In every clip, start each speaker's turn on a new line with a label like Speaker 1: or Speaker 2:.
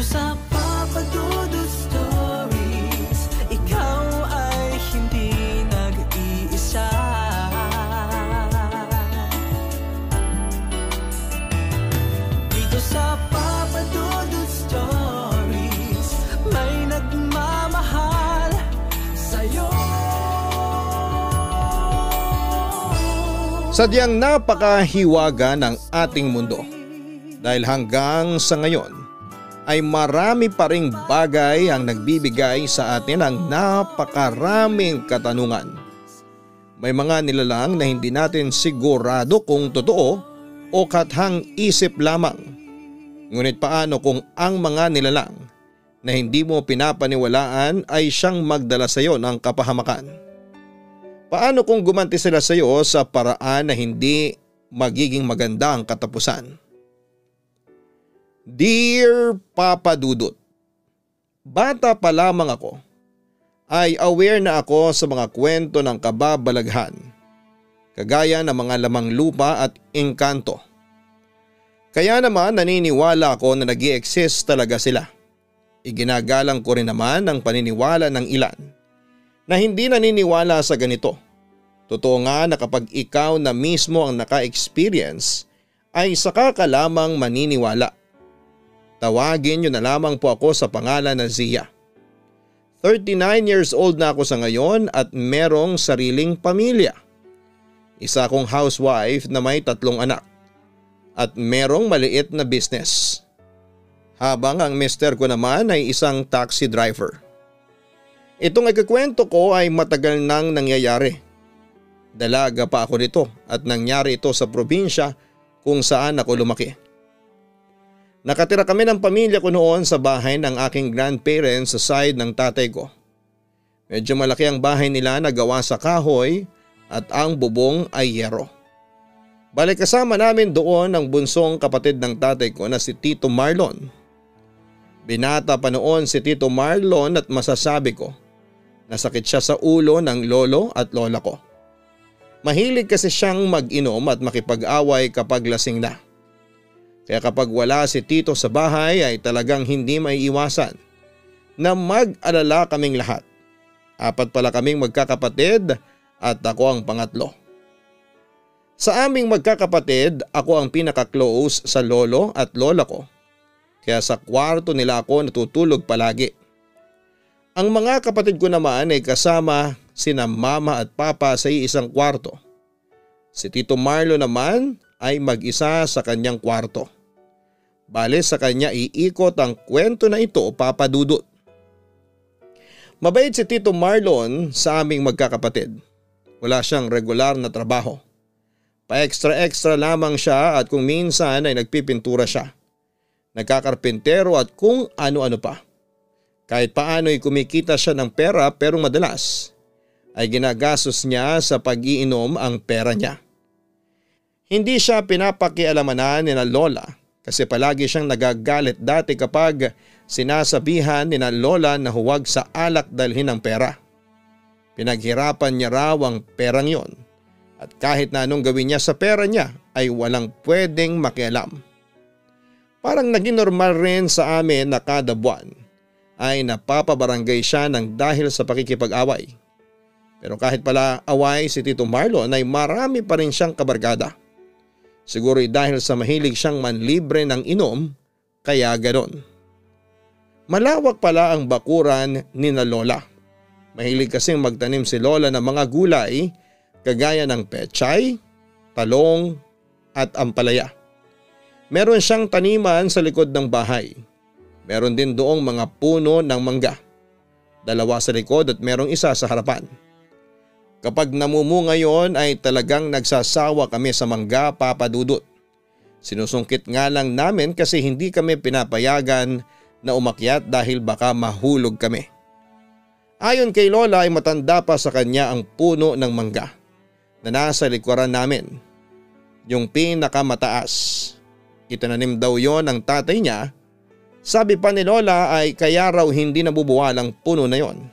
Speaker 1: sa Papa Dudut Stories, ikaw ay hindi nag-iisa. Dito sa Papa Dudut Stories, may nagmamahal sa'yo.
Speaker 2: Sadyang napakahiwaga ng ating mundo dahil hanggang sa ngayon ay marami pa ring bagay ang nagbibigay sa atin ng napakaraming katanungan. May mga nilalang na hindi natin sigurado kung totoo o kathang isip lamang. Ngunit paano kung ang mga nilalang na hindi mo pinapaniwalaan ay siyang magdala sa iyo ng kapahamakan? Paano kung gumanti sila sa iyo sa paraan na hindi magiging maganda ang katapusan? Dear Papa Dudut, bata pa lamang ako ay aware na ako sa mga kwento ng kababalaghan, kagaya ng mga lamang lupa at engkanto. Kaya naman naniniwala ako na nag-i-exist talaga sila. Iginagalang ko rin naman ang paniniwala ng ilan na hindi naniniwala sa ganito. Totoo nga na kapag ikaw na mismo ang naka-experience ay saka ka lamang maniniwala. Tawagin niyo na lamang po ako sa pangalan na Zia. 39 years old na ako sa ngayon at merong sariling pamilya. Isa akong housewife na may 3 anak at merong maliit na business. Habang ang mister ko naman ay isang taxi driver. Itong ikakwento ko ay matagal nang nangyayari. Dalaga pa ako nito at nangyari ito sa probinsya kung saan ako lumaki. Nakatira kami ng pamilya ko noon sa bahay ng aking grandparents sa side ng tatay ko. Medyo malaki ang bahay nila na gawa sa kahoy at ang bubong ay yero. Balik kasama namin doon ang bunsong kapatid ng tatay ko na si Tito Marlon. Binata pa noon si Tito Marlon at masasabi ko na sakit siya sa ulo ng lolo at lola ko. Mahilig kasi siyang mag-inom at makipag-away kapag lasing na. Kaya kapag wala si Tito sa bahay ay talagang hindi maiiwasan na mag-alala kaming lahat. 4 pala kaming magkakapatid at ako ang pangatlo. Sa aming magkakapatid, ako ang pinaka-close sa lolo at lola ko. Kaya sa kwarto nila ako natutulog palagi. Ang mga kapatid ko naman ay kasama sina mama at papa sa isang kwarto. Si Tito Marlo naman ay mag-isa sa kanyang kwarto. Bale sa kanya iikot ang kwento na ito, Papa Dudut. Mabait si Tito Marlon sa aming magkakapatid. Wala siyang regular na trabaho. Pa-extra-extra lamang siya at kung minsan ay nagpipintura siya. Nagkakarpentero at kung ano-ano pa. Kahit paano ay kumikita siya ng pera pero madalas ay ginagastos niya sa pag-iinom ang pera niya. Hindi siya pinapakialamanan ni na lola kasi palagi siyang nagagalit dati kapag sinasabihan ni na lola na huwag sa alak dalhin ang pera. Pinaghirapan niya raw ang perang yon at kahit na anong gawin niya sa pera niya ay walang pwedeng makialam. Parang naging normal rin sa amin na kada buwan ay napapabarangay siya ng dahil sa pakikipag-away. Pero kahit pala away si Tito Marlon ay marami pa rin siyang kabarkada. Siguro dahil sa mahilig siyang manlibre ng inom, kaya ganon. Malawak pala ang bakuran ni na lola. Mahilig kasing magtanim si lola ng mga gulay kagaya ng pechay, talong at ampalaya. Meron siyang taniman sa likod ng bahay. Meron din doong mga puno ng mangga. 2 sa likod at merong isa sa harapan. Kapag namumunga yon ay talagang nagsasawa kami sa mangga, Papa Dudut. Sinusungkit nga lang namin kasi hindi kami pinapayagan na umakyat dahil baka mahulog kami. Ayon kay Lola ay matanda pa sa kanya ang puno ng mangga na nasa likuran namin. Yung pinakamataas. Itinanim daw yon ng tatay niya. Sabi pa ni Lola ay kaya raw hindi nabubuwal ang puno na yon.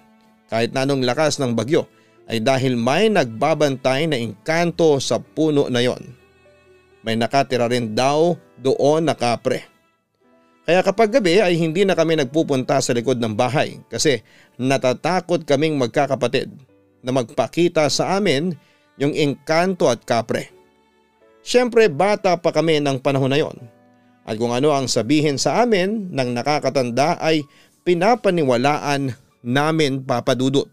Speaker 2: Kahit na anong lakas ng bagyo ay dahil may nagbabantay na engkanto sa puno na yon. May nakatira rin daw doon na kapre. Kaya kapag gabi ay hindi na kami nagpupunta sa likod ng bahay kasi natatakot kaming magkakapatid na magpakita sa amin yung engkanto at kapre. Siyempre bata pa kami ng panahon na yon at kung ano ang sabihin sa amin ng nakakatanda ay pinapaniwalaan namin, Papa Dudut.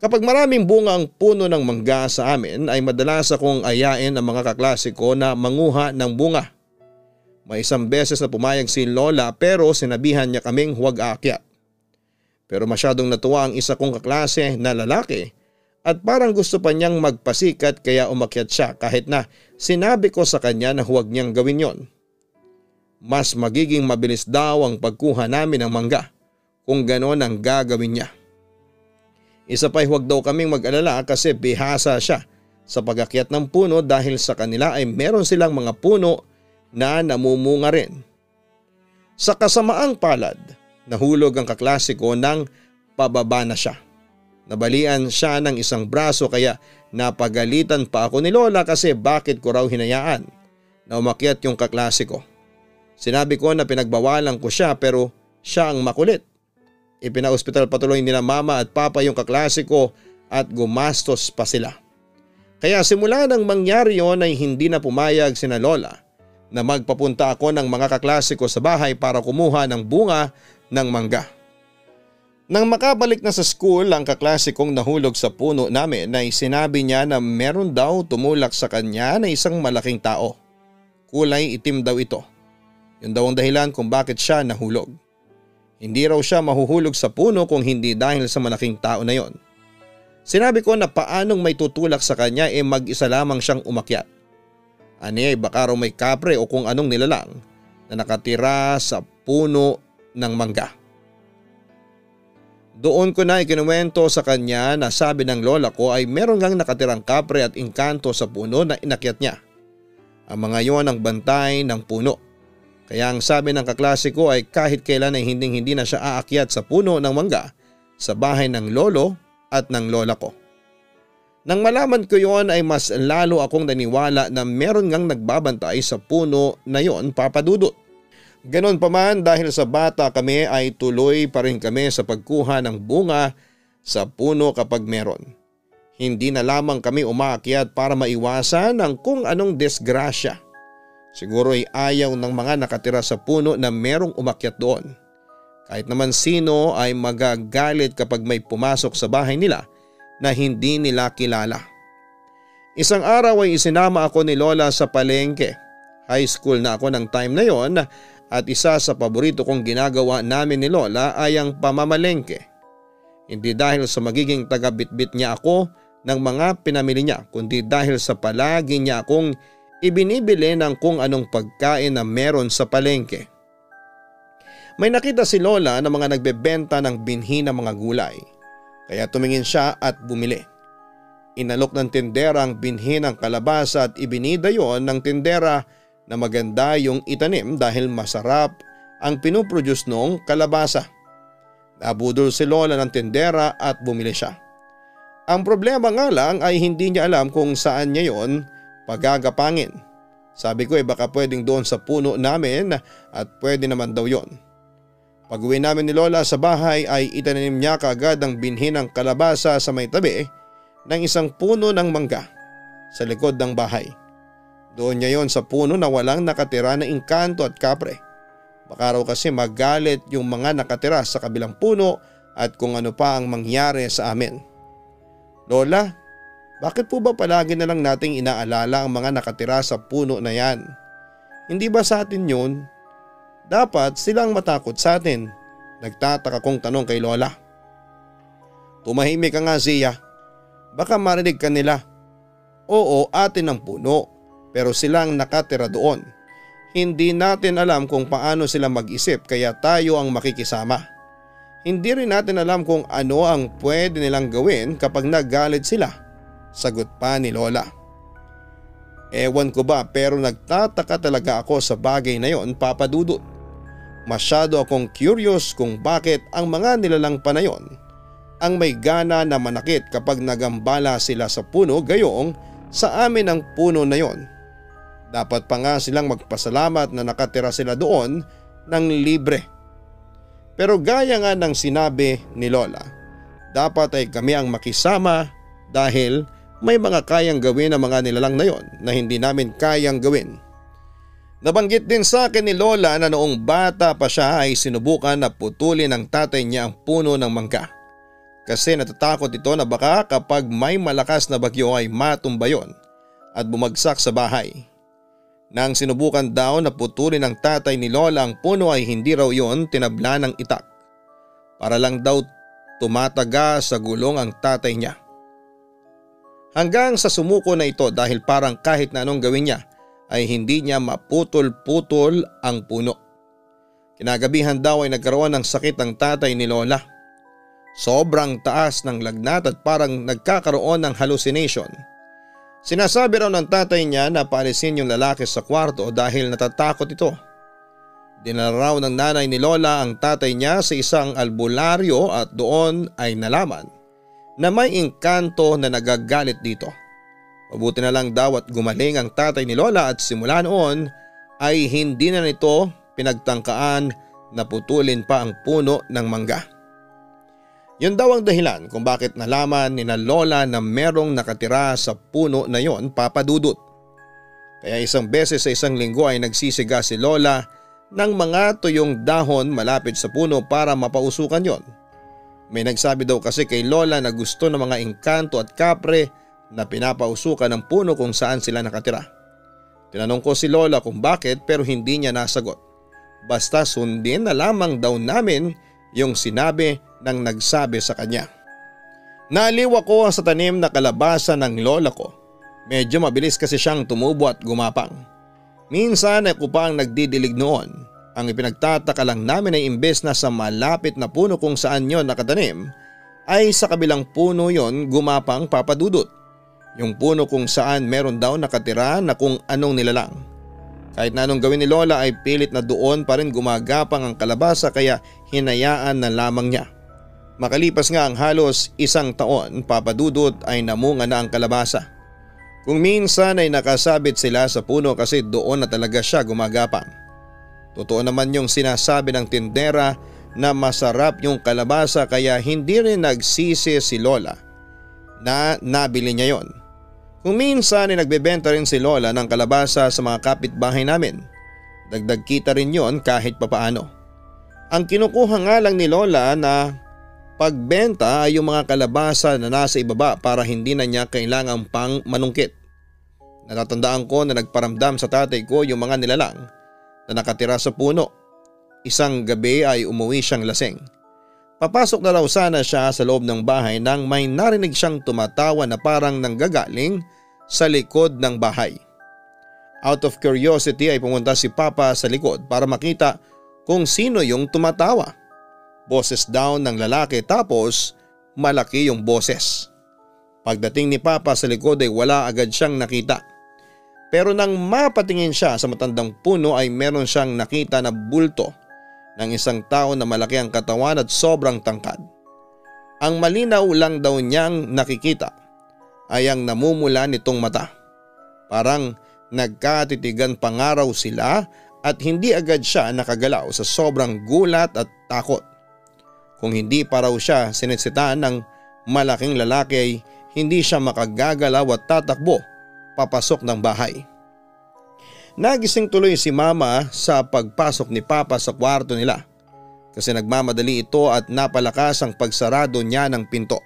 Speaker 2: Kapag maraming bunga ang puno ng mangga sa amin ay madalas akong ayain ang mga kaklase ko na manguha ng bunga. May isang beses na pumayag si Lola pero sinabihan niya kaming huwag aakyat. Pero masyadong natuwa ang isa kong kaklase na lalaki at parang gusto pa niyang magpasikat kaya umakyat siya kahit na sinabi ko sa kanya na huwag niyang gawin yon. Mas magiging mabilis daw ang pagkuha namin ng mangga kung ganon ang gagawin niya. Isa pa'y huwag daw kaming mag-alala kasi bihasa siya sa pag-akyat ng puno dahil sa kanila ay meron silang mga puno na namumunga rin. Sa kasamaang palad, nahulog ang kaklase ko nang pababa na siya. Nabalian siya ng isang braso kaya napagalitan pa ako ni Lola kasi bakit ko raw hinayaan na umakyat yung kaklase ko. Sinabi ko na pinagbawalan ko siya pero siya ang makulit. Ipinaospital patuloy nila mama at papa yung kaklase ko at gumastos pa sila. Kaya simula nang mangyari yon ay hindi na pumayag sina Lola na magpapunta ako ng mga kaklase ko sa bahay para kumuha ng bunga ng mangga. Nang makabalik na sa school ang kaklase kong nahulog sa puno namin ay sinabi niya na meron daw tumulak sa kanya na isang malaking tao. Kulay itim daw ito. Yun daw ang dahilan kung bakit siya nahulog. Hindi raw siya mahuhulog sa puno kung hindi dahil sa malaking tao na yon. Sinabi ko na paanong may tutulak sa kanya mag-isa lamang siyang umakyat. Ani ay baka raw may kapre o kung anong nilalang na nakatira sa puno ng mangga. Doon ko na ikinuwento sa kanya na sabi ng lola ko ay meron ngang nakatirang kapre at engkanto sa puno na inakyat niya. Ang mga yon ang bantay ng puno. Kaya ang sabi ng kaklase ko ay kahit kailan ay hindi na siya aakyat sa puno ng mangga sa bahay ng lolo at ng lola ko. Nang malaman ko yon ay mas lalo akong naniwala na meron ngang nagbabantay sa puno na yon, Papa Dudut. Ganon pa man dahil sa bata kami ay tuloy pa rin kami sa pagkuha ng bunga sa puno kapag meron. Hindi na lamang kami umaakyat para maiwasan ang kung anong disgrasya. Siguro ay ayaw ng mga nakatira sa puno na merong umakyat doon. Kahit naman sino ay magagalit kapag may pumasok sa bahay nila na hindi nila kilala. Isang araw ay isinama ako ni Lola sa palengke. High school na ako ng time na yon at isa sa paborito kong ginagawa namin ni Lola ay ang pamamalengke. Hindi dahil sa magiging taga-bitbit niya ako ng mga pinamili niya kundi dahil sa palagi niya akong ibinibili ng kung anong pagkain na meron sa palengke. May nakita si Lola na mga nagbebenta ng binhi ng mga gulay. Kaya tumingin siya at bumili. Inalok ng tindera ang binhi ng kalabasa at ibinida yon ng tindera na maganda yung itanim dahil masarap ang pinuproduce noong kalabasa. Nabudol si Lola ng tindera at bumili siya. Ang problema nga lang ay hindi niya alam kung saan niya yon pagagapangin. Sabi ko baka pwedeng doon sa puno namin at pwede naman daw yon. Pag-uwi namin ni Lola sa bahay ay itanim niya kaagad ang binhi ng kalabasa sa may tabi ng isang puno ng mangga sa likod ng bahay. Doon niya yon sa puno na walang nakatira na engkanto at kapre. Baka raw kasi magalit yung mga nakatira sa kabilang puno at kung ano pa ang mangyari sa amin. Lola, bakit po ba palagi na lang nating inaalala ang mga nakatira sa puno na yan? Hindi ba sa atin yun? Dapat silang matakot sa atin. Nagtataka kong tanong kay Lola. Tumahimik ka nga, Zia. Baka marinig ka nila. Oo, atin ang puno, pero silang nakatira doon. Hindi natin alam kung paano sila mag-isip kaya tayo ang makikisama. Hindi rin natin alam kung ano ang pwede nilang gawin kapag nagalit sila. Sagot pa ni Lola. Ewan ko ba pero nagtataka talaga ako sa bagay na yon, Papa Dudut. Masyado akong curious kung bakit ang mga nilalang pa na yon ang may gana na manakit kapag nagambala sila sa puno gayong sa amin ang puno na yon. Dapat pa nga silang magpasalamat na nakatira sila doon ng libre. Pero gaya nga ng sinabi ni Lola, dapat ay kami ang makisama dahil may mga kayang gawin ang mga nilalang na yon na hindi namin kayang gawin. Nabanggit din sa akin ni Lola na noong bata pa siya ay sinubukan na putulin ng tatay niya ang puno ng mangga. Kasi natatakot ito na baka kapag may malakas na bagyo ay matumba yon at bumagsak sa bahay. Nang sinubukan daw na putulin ng tatay ni Lola ang puno ay hindi raw yon tinabla ng itak. Para lang daw tumataga sa gulong ang tatay niya. Hanggang sa sumuko na ito dahil parang kahit na anong gawin niya ay hindi niya maputol-putol ang puno. Kinagabihan daw ay nagkaroon ng sakit ang tatay ni Lola. Sobrang taas ng lagnat at parang nagkakaroon ng hallucination. Sinasabi raw ng tatay niya na paalisin yung lalaki sa kwarto dahil natatakot ito. Dinala raw ng nanay ni Lola ang tatay niya sa isang albularyo at doon ay nalaman na may engkanto na nagagalit dito. Mabuti na lang daw at gumaling ang tatay ni Lola at simula noon ay hindi na nito pinagtangkaan na putulin pa ang puno ng mangga. Yun daw ang dahilan kung bakit nalaman ni na Lola na merong nakatira sa puno na yon, Papa Dudut. Kaya isang beses sa isang linggo ay nagsisiga si Lola ng mga tuyong dahon malapit sa puno para mapausukan yon. May nagsabi daw kasi kay Lola na gusto ng mga engkanto at kapre na pinapausukan ng puno kung saan sila nakatira. Tinanong ko si Lola kung bakit pero hindi niya nasagot. Basta sundin na lamang daw namin yung sinabi ng nagsabi sa kanya. Naaliw ako sa tanim na kalabasa ng lola ko. Medyo mabilis kasi siyang tumubo at gumapang. Minsan ako pa ang nagdidilig noon. Ang ipinagtataka lang namin ay imbes na sa malapit na puno kung saan yon nakatanim ay sa kabilang puno yon gumapang, Papa Dudut. Yung puno kung saan meron daw nakatira na kung anong nilalang. Kahit na anong gawin ni Lola ay pilit na doon pa rin gumagapang ang kalabasa kaya hinayaan na lamang niya. Makalipas nga ang halos 1 taon, Papa Dudut, ay namunga na ang kalabasa. Kung minsan ay nakasabit sila sa puno kasi doon na talaga siya gumagapang. Totoo naman yung sinasabi ng tindera na masarap yung kalabasa kaya hindi rin nagsisi si Lola na nabili niya yon. Kung minsan ay nagbebenta rin si Lola ng kalabasa sa mga kapitbahay namin. Dagdag kita rin yon kahit papaano. Ang kinukuha nga lang ni Lola na pagbenta ay yung mga kalabasa na nasa ibaba para hindi na niya kailangang pang manungkit. Natatandaan ko na nagparamdam sa tatay ko yung mga nilalang na nakatira sa puno. Isang gabi ay umuwi siyang laseng. Papasok na raw sana siya sa loob ng bahay nang may narinig siyang tumatawa na parang nanggagaling sa likod ng bahay. Out of curiosity ay pumunta si Papa sa likod para makita kung sino yung tumatawa. Boses daw ng lalaki tapos malaki yung boses. Pagdating ni Papa sa likod ay wala agad siyang nakita. Pero nang mapatingin siya sa matandang puno ay meron siyang nakita na bulto ng isang tao na malaki ang katawan at sobrang tangkad. Ang malinaw lang daw niyang nakikita ay ang namumula nitong mata. Parang nagkatitigan pangaraw sila at hindi agad siya nakagalaw sa sobrang gulat at takot. Kung hindi pa raw siya sinisitaan ng malaking lalaki ay hindi siya makagagalaw at tatakbo papasok ng bahay. Nagising tuloy si Mama sa pagpasok ni Papa sa kwarto nila kasi nagmamadali ito at napalakas ang pagsarado niya ng pinto.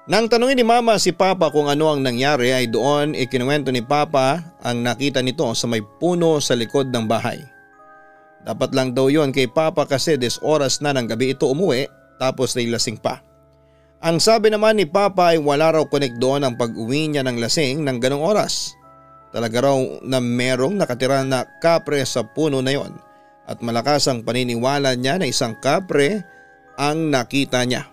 Speaker 2: Nang tanungin ni Mama si Papa kung ano ang nangyari ay doon ikinuwento ni Papa ang nakita nito sa may puno sa likod ng bahay. Dapat lang daw yon kay Papa kasi 10 oras na ng gabi ito umuwi tapos ay lasing pa. Ang sabi naman ni Papa ay wala raw connect doon ang pag-uwi niya ng lasing ng ganong oras. Talaga raw na merong nakatira na kapre sa puno na yon at malakas ang paniniwala niya na isang kapre ang nakita niya.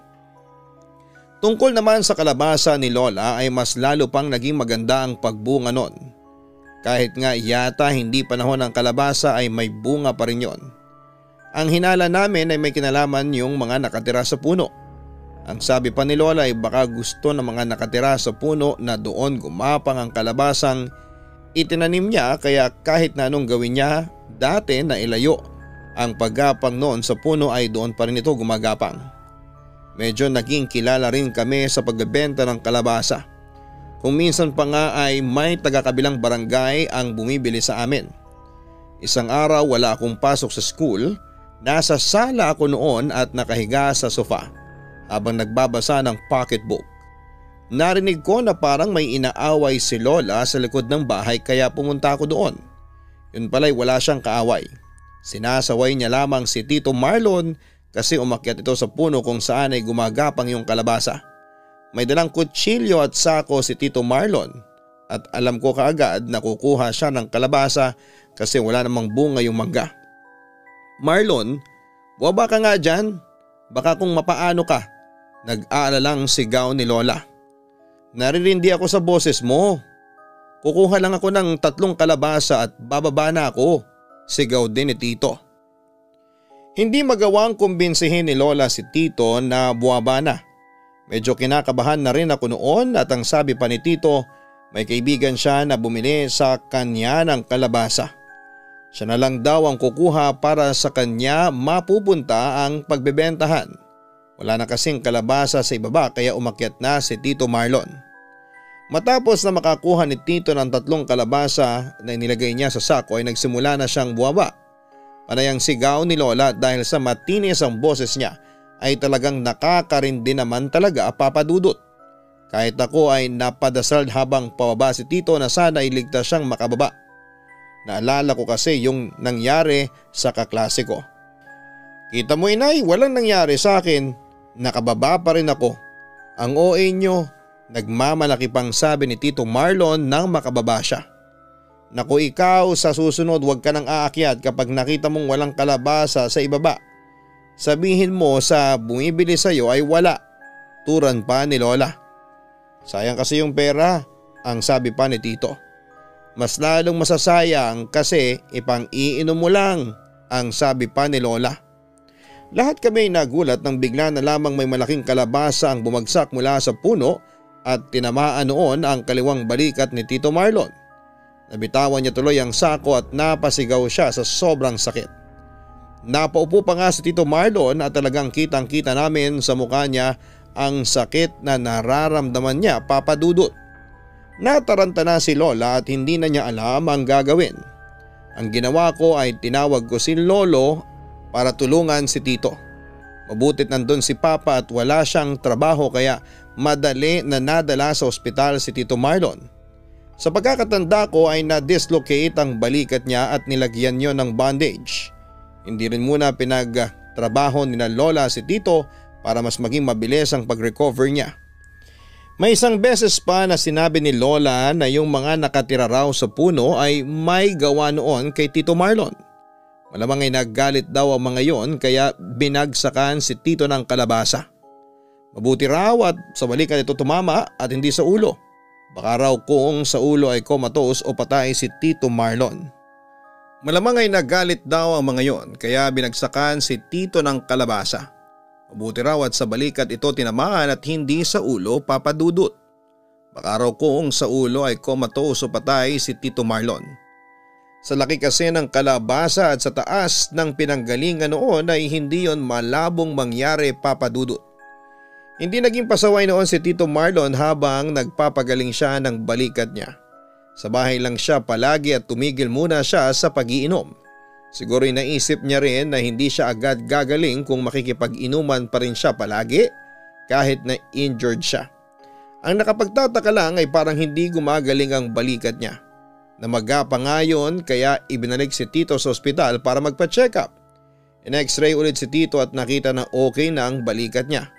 Speaker 2: Tungkol naman sa kalabasa ni Lola ay mas lalo pang naging maganda ang pagbunga nun. Kahit nga yata hindi panahon ng kalabasa ay may bunga pa rin yon. Ang hinala namin ay may kinalaman yung mga nakatira sa puno. Ang sabi pa ni Lola ay baka gusto ng mga nakatira sa puno na doon gumapang ang kalabasang itinanim niya kaya kahit na anong gawin niya dati na ilayo ang paggapang noon sa puno ay doon pa rin ito gumagapang. Medyo naging kilala rin kami sa pagbebenta ng kalabasa. Kung minsan pa nga ay may taga-kabilang barangay ang bumibili sa amin. Isang araw wala akong pasok sa school, nasa sala ako noon at nakahiga sa sofa habang nagbabasa ng pocketbook. Narinig ko na parang may inaaway si Lola sa likod ng bahay kaya pumunta ako doon. Yun pala'y wala siyang kaaway. Sinasaway niya lamang si Tito Marlon kasi umakyat ito sa puno kung saan ay gumagapang yung kalabasa. May dalang kutsilyo at sako si Tito Marlon at alam ko kaagad na kukuha siya ng kalabasa kasi wala namang bunga yung mangga. "Marlon, buwaba ka nga dyan. Baka kung mapaano ka." Nag-aalalang sigaw ni Lola. "Naririndi ako sa boses mo. Kukuha lang ako ng 3 kalabasa at bababa na ako." Sigaw din ni Tito. Hindi magawang kumbinsihin ni Lola si Tito na buwaba na. Medyo kinakabahan na rin ako noon at ang sabi pa ni Tito, may kaibigan siya na bumili sa kanya ng kalabasa. Siya na lang daw ang kukuha para sa kanya mapupunta ang pagbebentahan. Wala na kasing kalabasa sa ibaba kaya umakyat na si Tito Marlon. Matapos na makakuha ni Tito ng 3 kalabasa na inilagay niya sa sako ay nagsimula na siyang buwaba. Panay ang sigaw ni Lola dahil sa matinis ang boses niya ay talagang nakakarindi naman talaga, Papa Dudut. Kahit ako ay napadasal habang pababa si Tito na sana iligtas siyang makababa. Naalala ko kasi yung nangyari sa kaklase ko. "Kita mo inay, walang nangyari sa akin. Nakababa pa rin ako. Ang OA nyo." Nagmamalaki pang sabi ni Tito Marlon nang makababa siya. "Naku ikaw, sa susunod huwag ka nang aakyat kapag nakita mong walang kalabasa sa ibaba. Sabihin mo sa bumibili sa iyo ay wala." Turan pa ni Lola. "Sayang kasi yung pera," ang sabi pa ni Tito. "Mas lalong masasayang kasi ipang-iinom mo lang," ang sabi pa ni Lola. Lahat kami nagulat nang bigla na lamang may malaking kalabasa ang bumagsak mula sa puno at tinamaan noon ang kaliwang balikat ni Tito Marlon. Nabitawan niya tuloy ang sako at napasigaw siya sa sobrang sakit. Napaupo pa nga si Tito Marlon at talagang kitang-kita namin sa mukha niya ang sakit na nararamdaman niya, Papa Dudut. Nataranta na si Lola at hindi na niya alam ang gagawin. Ang ginawa ko ay tinawag ko si Lolo para tulungan si Tito. Mabutit nandun si Papa at wala siyang trabaho kaya madali na nadala sa ospital si Tito Marlon. Sa pagkakatanda ko ay na-dislocate ang balikat niya at nilagyan niyo ng bandage. Hindi rin muna pinagtrabaho ni na Lola si Tito para mas maging mabilis ang pag-recover niya. May isang beses pa na sinabi ni Lola na yung mga nakatira raw sa puno ay may gawa noon kay Tito Marlon. Malamang ay naggalit daw ang mga yon kaya binagsakan si Tito ng kalabasa. Mabuti raw at sa balikat ito tumama at hindi sa ulo. Baka raw kung sa ulo ay comatose o patay si Tito Marlon. Malamang ay naggalit daw ang mga yon kaya binagsakan si Tito ng kalabasa. Mabuti raw at sa balikat ito tinamaan at hindi sa ulo, Papa Dudut. Baka raw kung sa ulo ay comatose o patay si Tito Marlon. Sa laki kasi ng kalabasa at sa taas ng pinanggalingan noon ay hindi yon malabong mangyari, Papa Dudut. Hindi naging pasaway noon si Tito Marlon habang nagpapagaling siya ng balikat niya. Sa bahay lang siya palagi at tumigil muna siya sa pag-iinom. Siguro naisip niya rin na hindi siya agad gagaling kung makikipag-inuman pa rin siya palagi kahit na injured siya. Ang nakapagtataka lang ay parang hindi gumagaling ang balikat niya. Namaga pa nga yun kaya ibinalik si Tito sa ospital para magpa-check up. In-x-ray ulit si Tito at nakita na okay na ang balikat niya.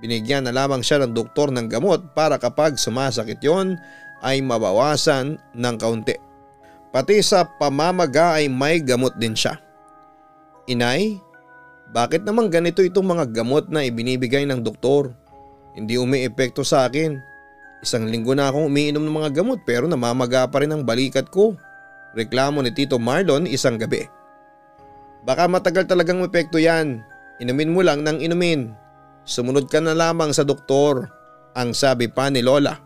Speaker 2: Binigyan na lamang siya ng doktor ng gamot para kapag sumasakit yon ay mabawasan ng kaunti. Pati sa pamamaga ay may gamot din siya. "Inay, bakit naman ganito itong mga gamot na ibinibigay ng doktor? Hindi umiepekto sa akin. 1 linggo na akong umiinom ng mga gamot pero namamaga pa rin ang balikat ko." Reklamo ni Tito Marlon isang gabi. "Baka matagal talagang epekto yan. Inumin mo lang ng inumin. Sumunod ka na lamang sa doktor," ang sabi pa ni Lola.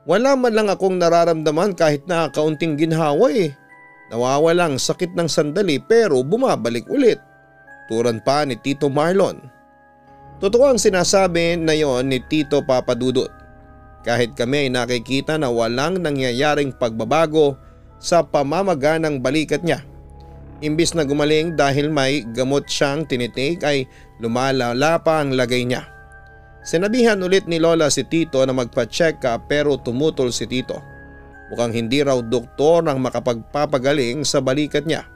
Speaker 2: "Wala man lang akong nararamdaman kahit na kaunting ginhawa eh. nawawalang sakit ng sandali pero bumabalik ulit. Turan pa ni Tito Marlon. Totoo ang sinasabi na yon ni Tito Papadudot. Kahit kami ay nakikita na walang nangyayaring pagbabago sa pamamaga ng balikat niya. Imbis na gumaling dahil may gamot siyang tinitake ay lumalala pa ang lagay niya. Sinabihan ulit ni Lola si Tito na magpa-check up pero tumutol si Tito. Mukhang hindi raw doktor ang makapagpapagaling sa balikat niya.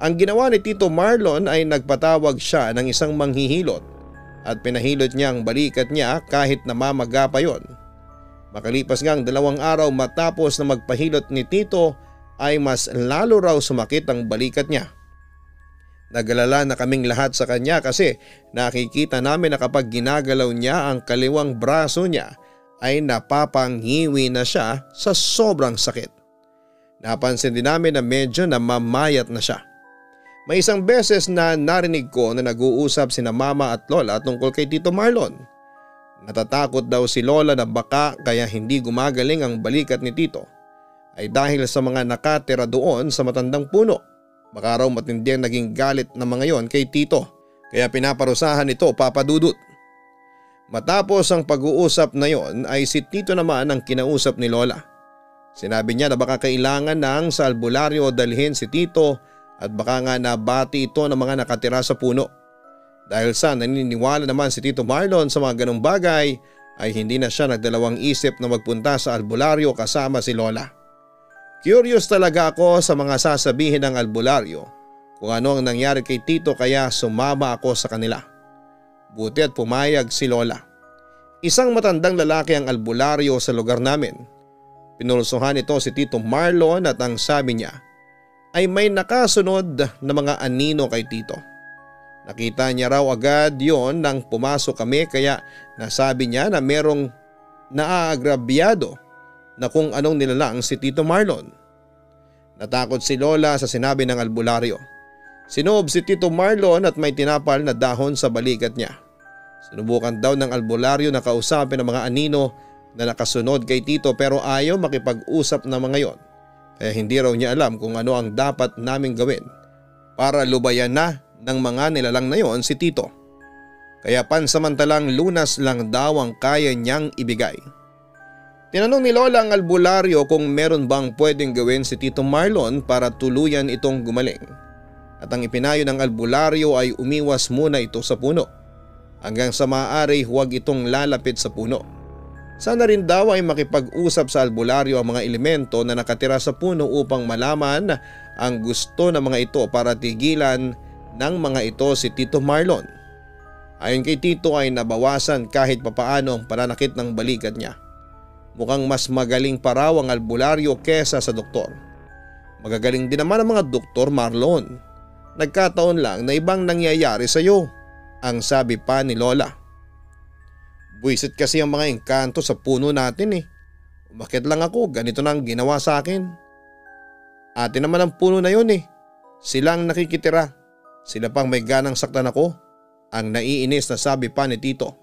Speaker 2: Ang ginawa ni Tito Marlon ay nagpatawag siya ng isang manghihilot at pinahilot niya ang balikat niya kahit namamaga pa yon. Makalipas ngang 2 araw matapos na magpahilot ni Tito ay mas lalo raw sumakit ang balikat niya. Nagalala na kaming lahat sa kanya kasi nakikita namin na kapag ginagalaw niya ang kaliwang braso niya ay napapanghiwi na siya sa sobrang sakit. Napansin din namin na medyo namamayat na siya. May isang beses na narinig ko na nag-uusap sina Mama at Lola tungkol kay Tito Marlon. Natatakot daw si Lola na baka kaya hindi gumagaling ang balikat ni Tito ay dahil sa mga nakatira doon sa matandang puno. Baka raw matindi ang naging galit ng mga yon kay Tito kaya pinaparusahan ito Papadudut. Matapos ang pag-uusap na yon ay si Tito naman ang kinausap ni Lola. Sinabi niya na baka kailangan nang sa albularyo dalhin si Tito at baka nga nabati ito ng mga nakatira sa puno. Dahil sa naniniwala naman si Tito Marlon sa mga ganong bagay ay hindi na siya nagdalawang isip na magpunta sa albularyo kasama si Lola. Curious talaga ako sa mga sasabihin ng albularyo kung ano ang nangyari kay Tito kaya sumama ako sa kanila. Buti at pumayag si Lola. Isang matandang lalaki ang albularyo sa lugar namin. Pinulsuhan ito si Tito Marlon at ang sabi niya ay may nakasunod na mga anino kay Tito. Nakita niya raw agad yon nang pumasok kami kaya nasabi niya na merong naaagrabyado na kung anong nilalang si Tito Marlon. Natakot si Lola sa sinabi ng albularyo. Sinoob si Tito Marlon at may tinapal na dahon sa balikat niya. Sinubukan daw ng albularyo na kausapin ang mga anino na nakasunod kay Tito pero ayaw makipag-usap na mga yon. Kaya hindi raw niya alam kung ano ang dapat naming gawin para lubayan na ng mga nilalang na yon si Tito. Kaya pansamantalang lunas lang daw ang kaya niyang ibigay. Tinanong ni Lola ang albularyo kung meron bang pwedeng gawin si Tito Marlon para tuluyan itong gumaling. At ang ipinayo ng albularyo ay umiwas muna ito sa puno. Hanggang sa maaari huwag itong lalapit sa puno. Sana rin daw ay makipag-usap sa albularyo ang mga elemento na nakatira sa puno upang malaman ang gusto ng mga ito para tigilan ng mga ito si Tito Marlon. Ayon kay Tito ay nabawasan kahit papaano ang pananakit ng balikat niya. Mukhang mas magaling pa raw ang albularyo kesa sa doktor. Magagaling din naman ang mga doktor Marlon. Nagkataon lang na ibang nangyayari sa iyo, ang sabi pa ni Lola. Buisit kasi ang mga engkanto sa puno natin eh. Umakyat lang ako, ganito na ang ginawa sa akin. Atin naman ang puno na yun eh. Sila ang nakikitira. Sila pang may ganang saktan ako. Ang naiinis na sabi pa ni Tito.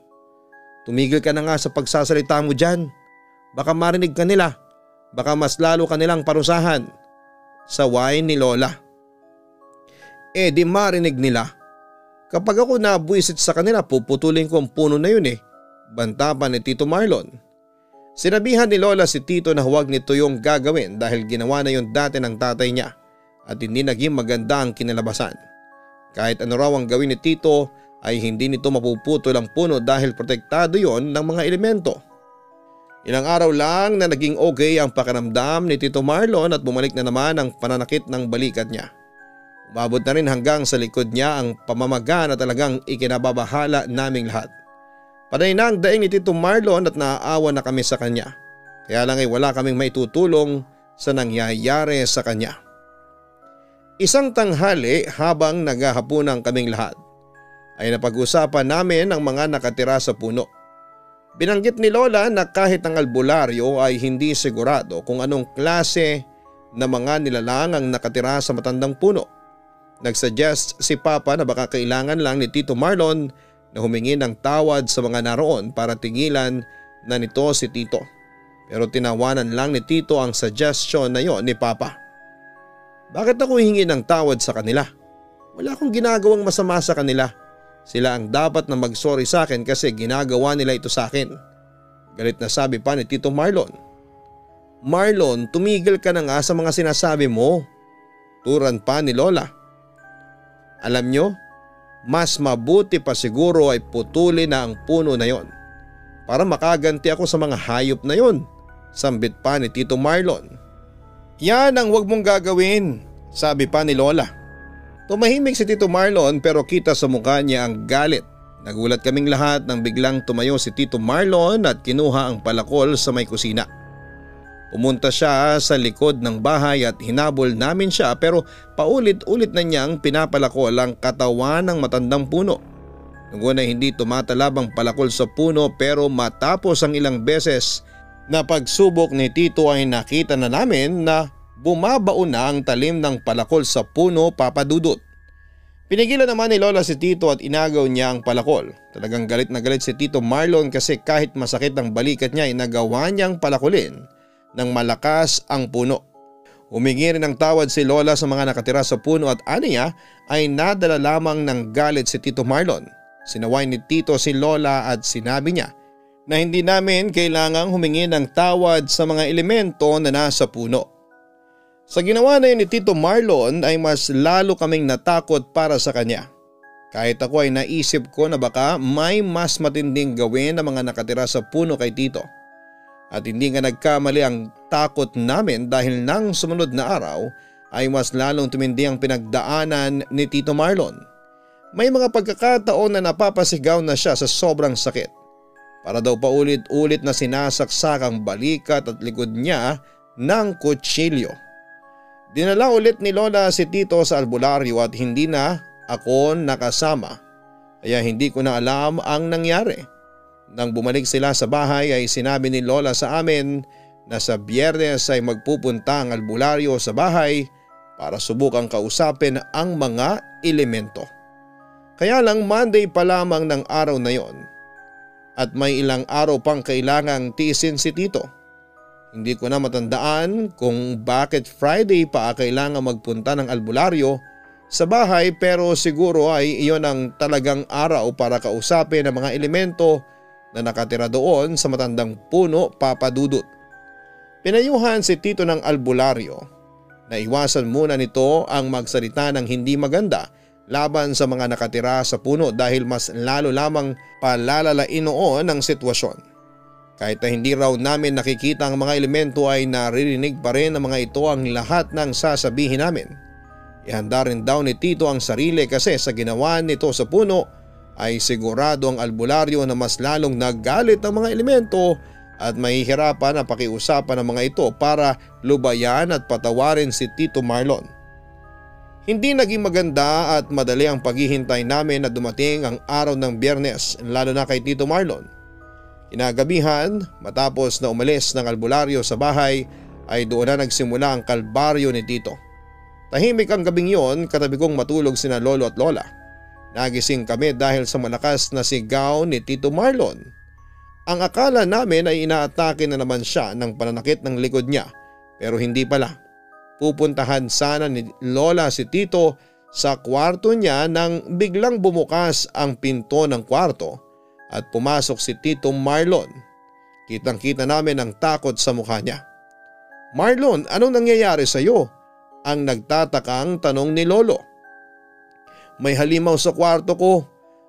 Speaker 2: Tumigil ka na nga sa pagsasalita mo dyan. Baka marinig ka nila. Baka mas lalo ka nilang parusahan. Saway ni Lola. Di marinig nila. Kapag ako nabuisit sa kanila puputulin ko ang puno na yun eh. Banta pa ni Tito Marlon. Sinabihan ni Lola si Tito na huwag nito yung gagawin dahil ginawa na yun dati ng tatay niya at hindi naging maganda ang kinalabasan. Kahit ano raw ang gawin ni Tito ay hindi nito mapuputol ang puno dahil protektado yon ng mga elemento. Ilang araw lang na naging okay ang pakiramdam ni Tito Marlon at bumalik na naman ang pananakit ng balikat niya. Umabot na rin hanggang sa likod niya ang pamamaga na talagang ikinababahala naming lahat. Panay na ang daing ni Tito Marlon at naaawa na kami sa kanya. Kaya lang ay wala kaming maitutulong sa nangyayari sa kanya. Isang tanghali habang naghahapunan kaming lahat ay napag-usapan namin ang mga nakatira sa puno. Binanggit ni Lola na kahit ang albularyo ay hindi sigurado kung anong klase na mga nilalang ang nakatira sa matandang puno. Nagsuggest si Papa na baka kailangan lang ni Tito Marlon na humingi ng tawad sa mga naroon para tigilan na nito si Tito. Pero tinawanan lang ni Tito ang suggestion na yon ni Papa. Bakit ako hihingi ng tawad sa kanila? Wala akong ginagawang masama sa kanila. Sila ang dapat na mag-sorry sa akin kasi ginagawa nila ito sa akin. Galit na sabi pa ni Tito Marlon. Marlon, tumigil ka na nga sa mga sinasabi mo. Turan pa ni Lola. Alam nyo, mas mabuti pa siguro ay putulin na ang puno na yon para makaganti ako sa mga hayop na yon. Sambit pa ni Tito Marlon. Yan ang wag mong gagawin, sabi pa ni Lola. Tumahimik si Tito Marlon pero kita sa mukha niya ang galit. Nagulat kaming lahat nang biglang tumayo si Tito Marlon at kinuha ang palakol sa may kusina. Pumunta siya sa likod ng bahay at hinabol namin siya pero paulit-ulit na niyang pinapalakol ang katawan ng matandang puno. Nung una hindi tumatalab ang palakol sa puno pero matapos ang ilang beses na pagsubok ni Tito ay nakita na namin na bumabao na ang talim ng palakol sa puno, Papa Dudut. Pinigilan naman ni Lola si Tito at inagaw niya ang palakol. Talagang galit na galit si Tito Marlon kasi kahit masakit ang balikat niya ay nagawa niyang palakulin ng malakas ang puno. Humingi rin ng tawad si Lola sa mga nakatira sa puno at aniya ay nadala lamang ng galit si Tito Marlon. Sinaway ni Tito si Lola at sinabi niya na hindi namin kailangang humingi ng tawad sa mga elemento na nasa puno. Sa ginawa na yun ni Tito Marlon ay mas lalo kaming natakot para sa kanya. Kahit ako ay naisip ko na baka may mas matinding gawin ng mga nakatira sa puno kay Tito. At hindi nga nagkamali ang takot namin dahil nang sumunod na araw ay mas lalong tumindi ang pinagdaanan ni Tito Marlon. May mga pagkakataon na napapasigaw na siya sa sobrang sakit. Para daw paulit-ulit na sinasaksak ang balikat at likod niya ng kutsilyo. Dinala ulit ni Lola si Tito sa albularyo at hindi na ako nakasama. Kaya hindi ko na alam ang nangyari. Nang bumalik sila sa bahay ay sinabi ni Lola sa amin na sa Biyernes ay magpupunta ang albularyo sa bahay para subukang kausapin ang mga elemento. Kaya lang Monday pa lamang ng araw na yon at may ilang araw pang kailangang tiisin si Tito. Hindi ko na matandaan kung bakit Friday pa kailangan magpunta ng albularyo sa bahay pero siguro ay iyon ang talagang araw para kausapin ang mga elemento na nakatira doon sa matandang puno, Papa Dudut. Pinayuhan si Tito ng albularyo na iwasan muna nito ang magsalita ng hindi maganda laban sa mga nakatira sa puno dahil mas lalo lamang palalalain noon ang sitwasyon. Kahit na hindi raw namin nakikita ang mga elemento ay naririnig pa rin ng mga ito ang lahat ng sasabihin namin. Ihanda rin daw ni Tito ang sarili kasi sa ginawa nito sa puno ay sigurado ang albularyo na mas lalong nagalit ang mga elemento at mahihirapan na pakiusapan ng mga ito para lubayan at patawarin si Tito Marlon. Hindi naging maganda at madali ang paghihintay namin na dumating ang araw ng Biyernes lalo na kay Tito Marlon. Kinagabihan, matapos na umalis ng albularyo sa bahay ay doon na nagsimula ang kalbaryo ni Tito. Tahimik ang gabing yon, katabi kong matulog sina Lolo at Lola. Nagising kami dahil sa malakas na sigaw ni Tito Marlon. Ang akala namin ay inaatake na naman siya ng pananakit ng likod niya pero hindi pala. Pupuntahan sana ni Lola si Tito sa kwarto niya nang biglang bumukas ang pinto ng kwarto at pumasok si Tito Marlon. Kitang-kita namin ang takot sa mukha niya. "Marlon, anong nangyayari sa iyo?" ang nagtatakang tanong ni Lolo. "May halimaw sa kwarto ko.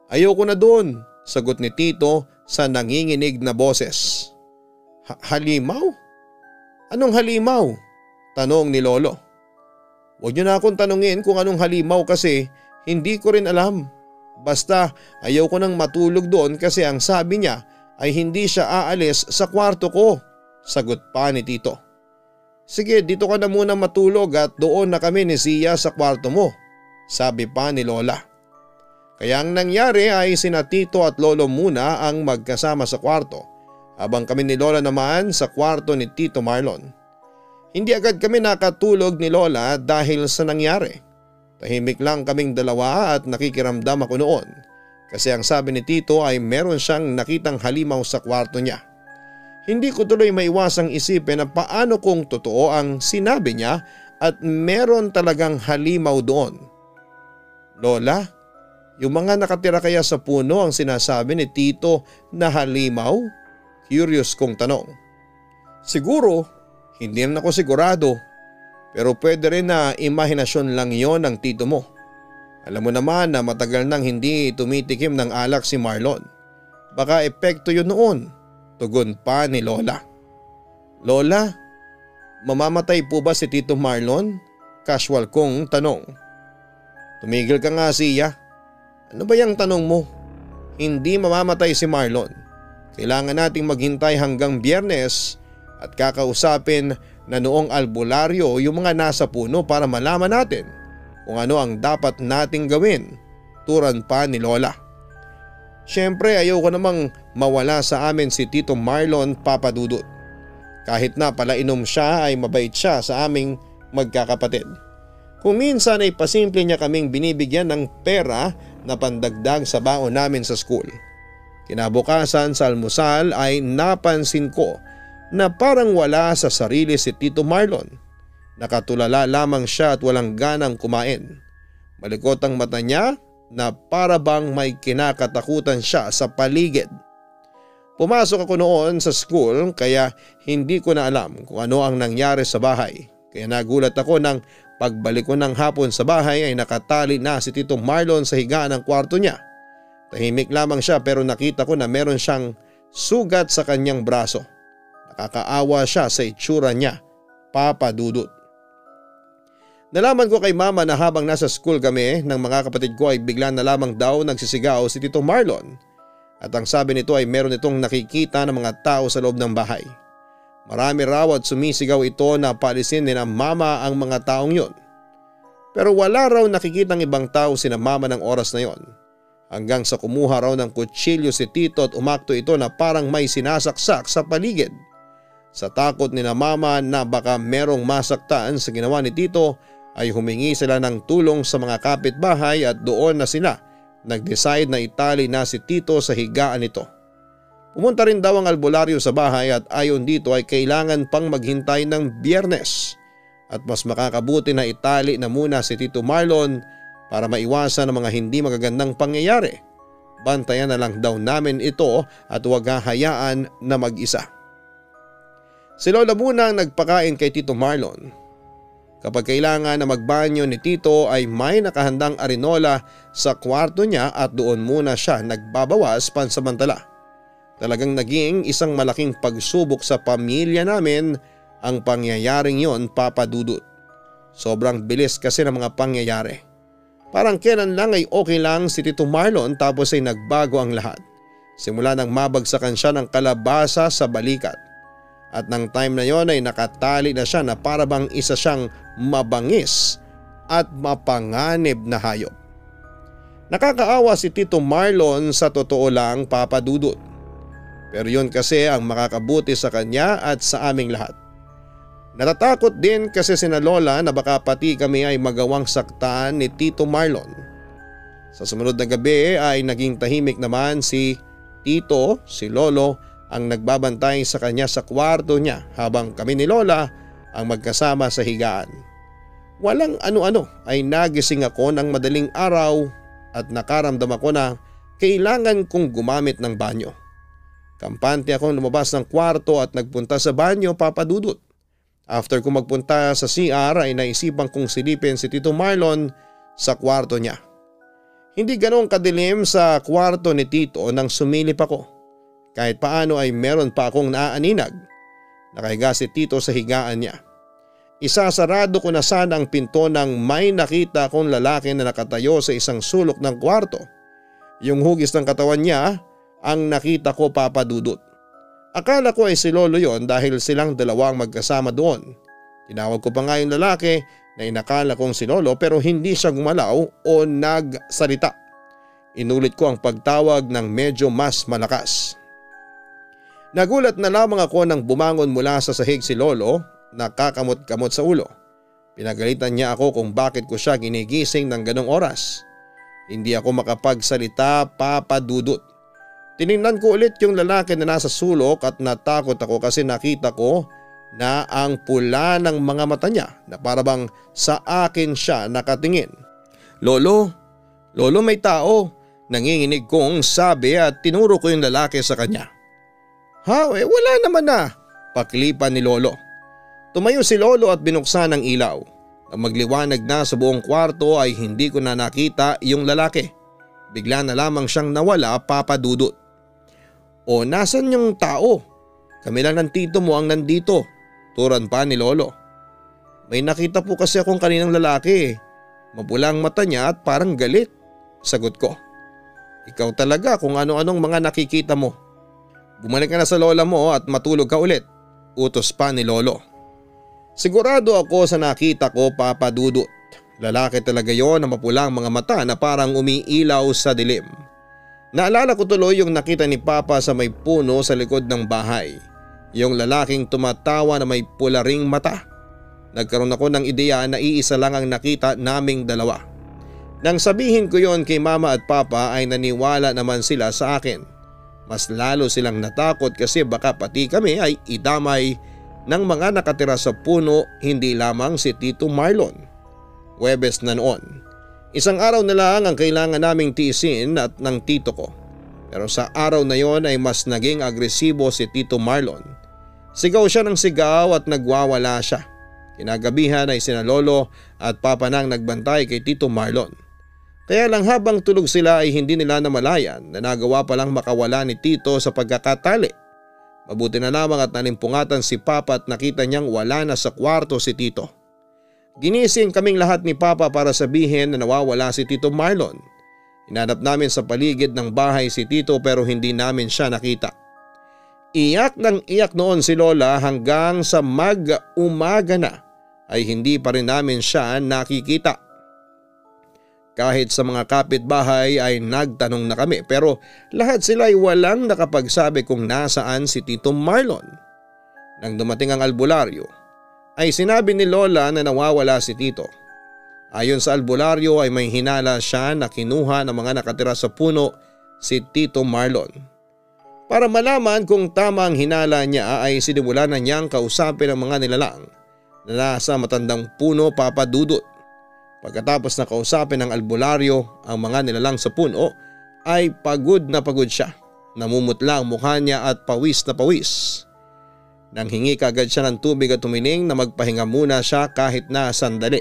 Speaker 2: Ayoko na doon," sagot ni Tito sa nanginginig na boses. Halimaw? Anong halimaw?" tanong ni Lolo. "Huwag niyo na akong tanungin kung anong halimaw kasi hindi ko rin alam. Basta ayaw ko nang matulog doon kasi ang sabi niya ay hindi siya aalis sa kwarto ko," sagot pa ni Tito. "Sige, dito ka na muna matulog at doon na kami ni Zia sa kwarto mo," sabi pa ni Lola. Kaya ang nangyari ay sina Tito at Lolo muna ang magkasama sa kwarto habang kami ni Lola naman sa kwarto ni Tito Marlon. Hindi agad kami nakatulog ni Lola dahil sa nangyari. Tahimik lang kaming dalawa at nakikiramdam ako noon kasi ang sabi ni Tito ay meron siyang nakitang halimaw sa kwarto niya. Hindi ko tuloy maiwasang isipin na paano kung totoo ang sinabi niya at meron talagang halimaw doon. Lola, yung mga nakatira kaya sa puno ang sinasabi ni Tito na halimaw? Curious kong tanong. Siguro, hindi rin ako sigurado, pero pwede rin na imahinasyon lang yon ng tito mo. Alam mo naman na matagal nang hindi tumitikim ng alak si Marlon. Baka epekto yun noon, tugon pa ni Lola. Lola, mamamatay po ba si Tito Marlon? Casual kong tanong. Tumigil ka nga siya. Ano ba yung tanong mo? Hindi mamamatay si Marlon. Kailangan nating maghintay hanggang Biyernes at kakausapin na noong albularyo yung mga nasa puno para malaman natin kung ano ang dapat nating gawin, turan pa ni Lola. Siyempre ayoko namang mawala sa amin si Tito Marlon, Papa Dudut. Kahit na palainom siya ay mabait siya sa aming magkakapatid. Kung minsan ay pasimple niya kaming binibigyan ng pera na pandagdag sa baon namin sa school. Kinabukasan sa almusal ay napansin ko na parang wala sa sarili si Tito Marlon. Nakatulala lamang siya at walang ganang kumain. Malikot ang mata niya na para bang may kinakatakutan siya sa paligid. Pumasok ako noon sa school kaya hindi ko na alam kung ano ang nangyari sa bahay. Kaya nagulat ako nang pagbalik ko ng hapon sa bahay ay nakatali na si Tito Marlon sa higaan ng kwarto niya. Tahimik lamang siya pero nakita ko na meron siyang sugat sa kanyang braso. Nakakaawa siya sa itsura niya, Papa Dudut. Nalaman ko kay Mama na habang nasa school kami ng mga kapatid ko ay bigla na lamang daw nagsisigaw si Tito Marlon. At ang sabi nito ay meron itong nakikita ng mga tao sa loob ng bahay. Marami raw at sumisigaw ito na paalisin ni na Mama ang mga taong yun. Pero wala raw nakikitang ibang tao sina Mama ng oras na yon. Hanggang sa kumuha raw ng kutsilyo si Tito at umakto ito na parang may sinasaksak sa paligid. Sa takot ni na Mama na baka merong masaktan sa ginawa ni Tito ay humingi sila ng tulong sa mga kapitbahay at doon na sila nag-decide na itali na si Tito sa higaan nito. Pumunta rin daw ang albularyo sa bahay at ayon dito ay kailangan pang maghintay ng Biyernes at mas makakabuti na itali na muna si Tito Marlon para maiwasan ang mga hindi magagandang pangyayari. Bantayan na lang daw namin ito at huwag hahayaan na mag-isa. Si Lola muna ang nagpakain kay Tito Marlon. Kapag kailangan na magbanyo ni Tito ay may nakahandang arinola sa kwarto niya at doon muna siya nagbabawas pansamantala. Talagang naging isang malaking pagsubok sa pamilya namin ang pangyayaring yon, Papa Dudut. Sobrang bilis kasi ng mga pangyayari. Parang kailan lang ay okay lang si Tito Marlon tapos ay nagbago ang lahat. Simula nang mabagsakan siya ng kalabasa sa balikat. At nang time na yon ay nakatali na siya na para bang isa siyang mabangis at mapanganib na hayop. Nakakaawa si Tito Marlon sa totoo lang, Papa Dudut. Pero yun kasi ang makakabuti sa kanya at sa aming lahat. Natatakot din kasi sina Lola na baka pati kami ay magawang saktan ni Tito Marlon. Sa sumunod na gabi ay naging tahimik naman si Tito, si Lolo ang nagbabantay sa kanya sa kwarto niya habang kami ni Lola ang magkasama sa higaan. Walang ano-ano ay nagising ako ng madaling araw at nakaramdam ako na kailangan kong gumamit ng banyo. Kampante akong lumabas ng kwarto at nagpunta sa banyo, Papa Dudut. After ko magpunta sa CR ay naisipan kong silipin si Tito Marlon sa kwarto niya. Hindi ganoong kadilim sa kwarto ni Tito nang sumilip ako. Kahit paano ay meron pa akong naaaninag. Nakahiga si Tito sa higaan niya. Isasarado ko na sana ang pinto nang may nakita akong lalaki na nakatayo sa isang sulok ng kwarto. Yung hugis ng katawan niya ang nakita ko, Papa Dudut. Akala ko ay si Lolo yon dahil silang dalawang magkasama doon. Tinawag ko pa nga yung lalaki na inakala kong si Lolo pero hindi siya gumalaw o nagsalita. Inulit ko ang pagtawag ng medyo mas malakas. Nagulat na lamang ako nang bumangon mula sa sahig si Lolo, nakakamot-kamot sa ulo. Pinagalitan niya ako kung bakit ko siya ginigising ng ganong oras. Hindi ako makapagsalita, Papa Dudut. Tiningnan ko ulit yung lalaki na nasa sulok at natakot ako kasi nakita ko na ang pula ng mga mata niya na parabang sa akin siya nakatingin. Lolo, may tao, nanginginig kong sabi at tinuro ko yung lalaki sa kanya. Ha, wala naman na, paklipan ni Lolo. Tumayo si Lolo at binuksan ang ilaw. Nang magliwanag na sa buong kwarto ay hindi ko na nakita yung lalaki. Bigla na lamang siyang nawala, Papa Dudut. O nasan yung tao? Kami lang ng tito mo ang nandito, turan pa ni Lolo. May nakita po kasi akong kaninang lalaki. Mapulang mata niya at parang galit, sagot ko. Ikaw talaga kung ano-anong mga nakikita mo. Bumalik ka na sa lola mo at matulog ka ulit, utos pa ni Lolo. Sigurado ako sa nakita ko, Papa Dudut. Lalaki talaga yon na mapulang mga mata na parang umiilaw sa dilim. Naalala ko tuloy yung nakita ni Papa sa may puno sa likod ng bahay. Yung lalaking tumatawa na may pula ring mata. Nagkaroon ako ng ideya na iisa lang ang nakita naming dalawa. Nang sabihin ko yon kay Mama at Papa ay naniwala naman sila sa akin. Mas lalo silang natakot kasi baka pati kami ay idamay ng mga nakatira sa puno, hindi lamang si Tito Marlon. Huwebes na noon. Isang araw na lang ang kailangan naming tiisin at ng tito ko. Pero sa araw na yon ay mas naging agresibo si Tito Marlon. Sigaw siya ng sigaw at nagwawala siya. Kinagabihan ay sina Lolo at Papa nang nagbantay kay Tito Marlon. Kaya lang habang tulog sila ay hindi nila namalayan na nagawa palang makawala ni Tito sa pagkakatali. Mabuti na lamang at nalimpungatan si Papa at nakita niyang wala na sa kwarto si Tito. Ginising kaming lahat ni Papa para sabihin na nawawala si Tito Marlon. Hinanap namin sa paligid ng bahay si Tito pero hindi namin siya nakita. Iyak ng iyak noon si Lola hanggang sa mag-umaga na ay hindi pa rin namin siya nakikita. Kahit sa mga kapitbahay ay nagtanong na kami pero lahat sila ay walang nakapagsabi kung nasaan si Tito Marlon. Nang dumating ang albularyo ay sinabi ni Lola na nawawala si Tito. Ayon sa albularyo ay may hinala siya na kinuha ng mga nakatira sa puno si Tito Marlon. Para malaman kung tama ang hinala niya ay sinimulan na niyang kausapin ang mga nilalang na nasa matandang puno, Papa Dudut. Pagkatapos na kausapin ng albularyo ang mga nilalang sa puno ay pagod na pagod siya. Namumutla ang mukha niya at pawis na pawis. Nang hingi kagad siya ng tubig at tumining na magpahinga muna siya kahit na sandali.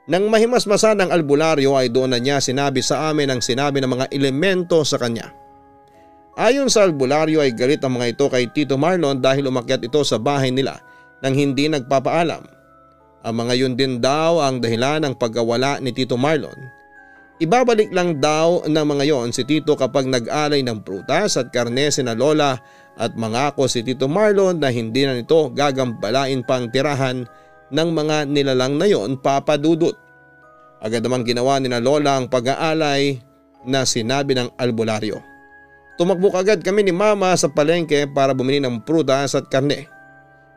Speaker 2: Nang mahimasmasan ng albularyo ay doon na niya sinabi sa amin ang sinabi ng mga elemento sa kanya. Ayon sa albularyo ay galit ang mga ito kay Tito Marlon dahil umakyat ito sa bahay nila nang hindi nagpapaalam. Ang mga yun din daw ang dahilan ng pagkawala ni Tito Marlon. Ibabalik lang daw ng mga yon si Tito kapag nag-alay ng prutas at karne sina Lola at mangako si Tito Marlon na hindi na nito gagambalain pang tirahan ng mga nilalang na yon, Papa Dudut. Agad namang ginawa ni na Lola ang pag-aalay na sinabi ng albularyo. Tumakbo agad kami ni Mama sa palengke para bumili ng prutas at karne.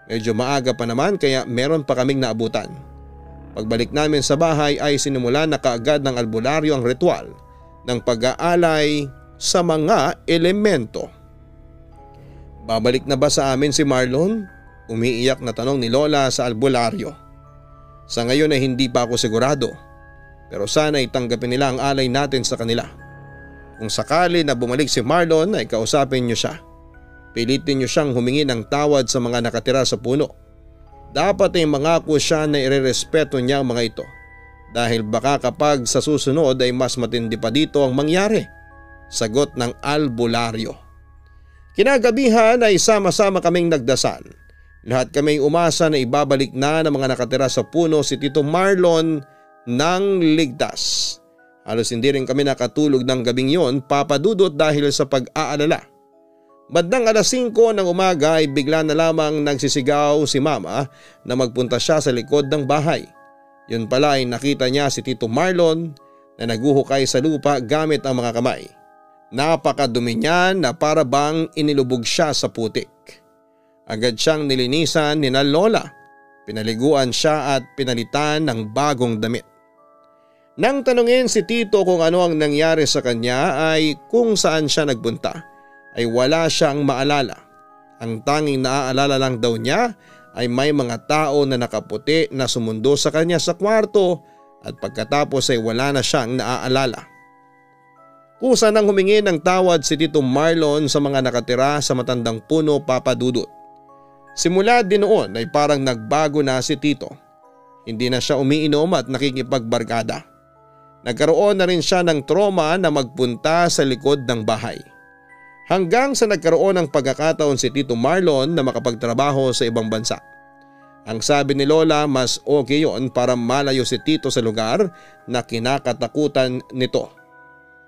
Speaker 2: Medyo maaga pa naman kaya meron pa kaming naabutan. Pagbalik namin sa bahay ay sinimula na kaagad ng albularyo ang ritual ng pag-aalay sa mga elemento. Babalik na ba sa amin si Marlon? Umiiyak na tanong ni Lola sa albularyo. Sa ngayon ay hindi pa ako sigurado. Pero sana itanggapin nila ang alay natin sa kanila. Kung sakali na bumalik si Marlon ay kausapin niyo siya. Pilitin niyo siyang humingi ng tawad sa mga nakatira sa puno. Dapat ay mangako siya na irerespeto niya ang mga ito. Dahil baka kapag sa susunod ay mas matindi pa dito ang mangyari. Sagot ng albularyo. Kinagabihan ay sama-sama kaming nagdasal. Lahat kaming umasa na ibabalik na ng mga nakatira sa puno si Tito Marlon ng ligtas. Halos hindi rin kami nakatulog ng gabing yon, Papa Dudut, dahil sa pag-aalala. Bandang 5:00 ng umaga ay bigla na lamang nagsisigaw si Mama na magpunta siya sa likod ng bahay. Yun pala ay nakita niya si Tito Marlon na naguhukay sa lupa gamit ang mga kamay. Napakadumi niya na para bang inilubog siya sa putik. Agad siyang nilinisan ni na Lola. Pinaliguan siya at pinalitan ng bagong damit. Nang tanungin si Tito kung ano ang nangyari sa kanya ay kung saan siya nagpunta, ay wala siyang maalala. Ang tanging naaalala lang daw niya ay may mga tao na nakaputi na sumundo sa kanya sa kwarto at pagkatapos ay wala na siyang naaalala. Kusa nang humingi ng tawad si Tito Marlon sa mga nakatira sa matandang puno, Papa Dudut. Simula din noon ay parang nagbago na si Tito. Hindi na siya umiinom at nakikipagbarkada. Nagkaroon na rin siya ng trauma na magpunta sa likod ng bahay. Hanggang sa nagkaroon ng pagkakataon si Tito Marlon na makapagtrabaho sa ibang bansa. Ang sabi ni Lola, mas okay yon para malayo si Tito sa lugar na kinakatakutan nito.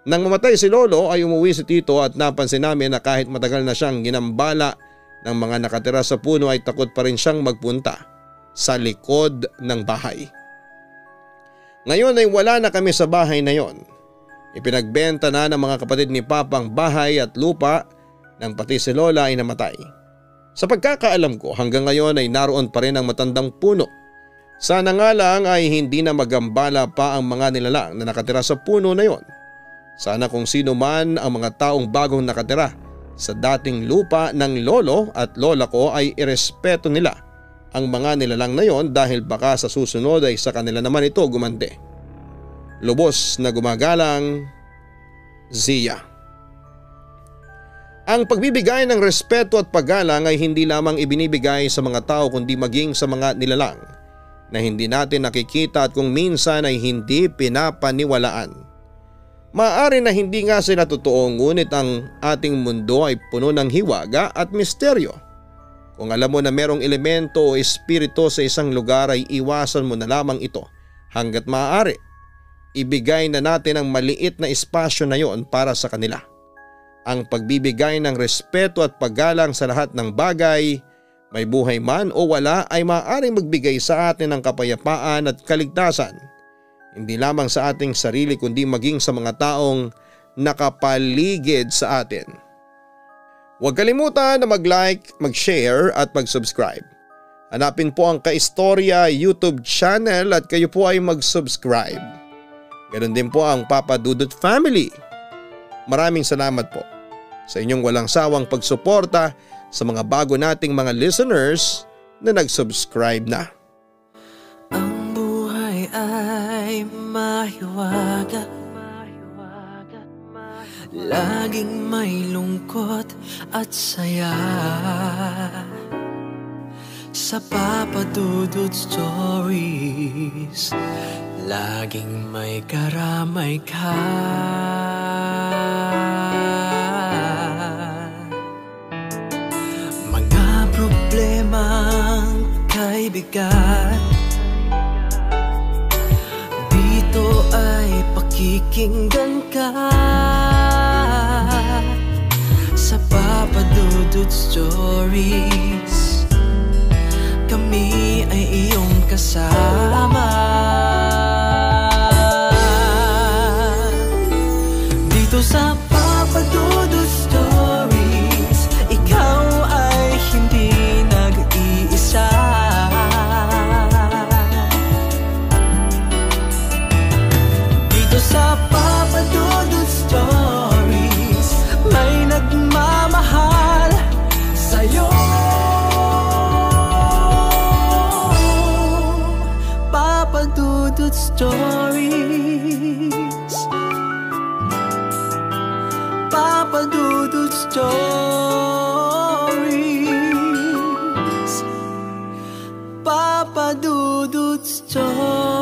Speaker 2: Nang mamatay si Lolo ay umuwi si Tito at napansin namin na kahit matagal na siyang ginambala ng mga nakatira sa puno ay takot pa rin siyang magpunta sa likod ng bahay. Ngayon ay wala na kami sa bahay na yon. Ipinagbenta na ng mga kapatid ni Papa ang bahay at lupa nang pati si Lola ay namatay. Sa pagkakaalam ko hanggang ngayon ay naroon pa rin ang matandang puno. Sana nga lang ay hindi na magambala pa ang mga nilalang na nakatira sa puno na yon. Sana kung sino man ang mga taong bagong nakatira sa dating lupa ng lolo at lola ko ay irespeto nila ang mga nilalang na yon dahil baka sa susunod ay sa kanila naman ito gumante. Lubos na gumagalang, Zia. Ang pagbibigay ng respeto at paggalang ay hindi lamang ibinibigay sa mga tao kundi maging sa mga nilalang na hindi natin nakikita at kung minsan ay hindi pinapaniwalaan. Maaari na hindi nga sila totoo ngunit ang ating mundo ay puno ng hiwaga at misteryo. Kung alam mo na merong elemento o espiritu sa isang lugar ay iwasan mo na lamang ito hanggat maaari. Ibigay na natin ang maliit na espasyo na yon para sa kanila. Ang pagbibigay ng respeto at paggalang sa lahat ng bagay, may buhay man o wala ay maaaring magbigay sa atin ng kapayapaan at kaligtasan. Hindi lamang sa ating sarili kundi maging sa mga taong nakapaligid sa atin. Huwag kalimutan na mag-like, mag-share at mag-subscribe. Hanapin po ang Kaistorya YouTube channel at kayo po ay mag-subscribe. Ganon din po ang Papa Dudut Family. Maraming salamat po sa inyong walang sawang pagsuporta sa mga bago nating mga listeners na nag-subscribe na.
Speaker 1: Ang buhay ay mahiwaga, laging may lungkot at saya. Sa Papa Dudut Stories, laging may karamay ka. Mga problemang kaibigan, dito ay pakikinggan ka. Sa Papa Dudut Stories, kami ay iyong kasama. Dito sa Papa Dudut Stories, ikaw ay hindi nag-iisa. Dito sa Papa Dudut Stories, may nagmamahal sa'yo. Papa Dudut Stories, Papa Dudut Stories, Papa Dudut Stories.